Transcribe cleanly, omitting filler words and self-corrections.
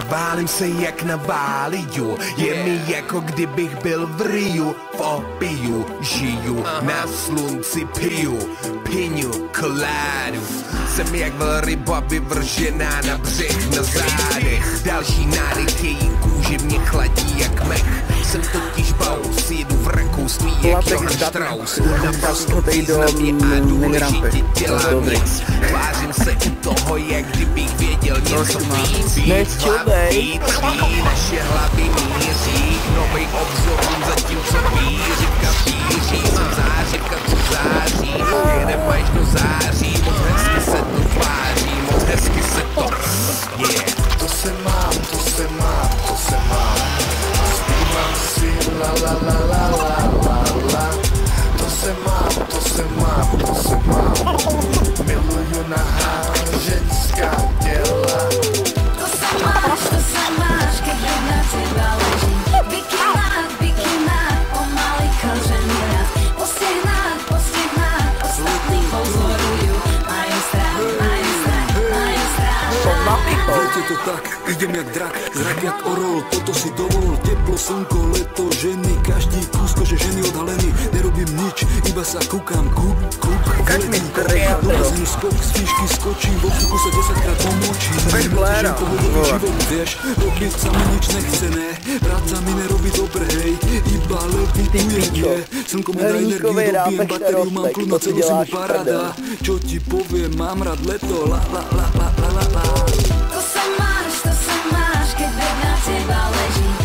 Válím se jak na Báliu, je mi jako kdybych byl v Riu. V opiu žiju, na slunci piju, piňu, koládu. Jsem jak velryba vyvržená na břeh na zádech. Další nádech její kůži mě chladí jak mech. Jsem totiž baus, jedu v rakouství jak Johann Strauss. Naprosto významně a důležitě dělám nic. Tvářím se u toho, jak kdybych věděl něco víc. Hlavy tví, naše hlavy míří k novej obzorům, zatímco výřivka píří. Jsem zářivka, co září, jedem až do září. Moc hezky se to tváří, moc hezky se to To se mám, to se mám, to se mám. Zpívám si la la la la la la la. To se mám, to se mám, to se mám. Miluju nahá ženská těla. To se máš, keď na teba leží. Bikina, pomaly kožený raz. Postehnách, ostatní pozorujú. Majú strach. V lete to tak, idem jak drak, zrak jak orol, toto si dovol, teplo, slnko, leto, ženy, každý kúsko, že ženy odhalený, nerobím nič, iba sa kúkam, kúp, vyletím korek, do bazénu skok, z výšky skočím, v obsluku sa 10-krát pomočím, pretože pohodový život, vieš, robiť sa mi nič nechce, ne, práca mi nerobí dobre, hej, iba levitujem, je, slnko mi dá energiu, dobijem batériu, mám kľud na celú zimu, paráda, čo ti poviem, mám rád leto, la la la la la la la. To se máš, keď na teba leží.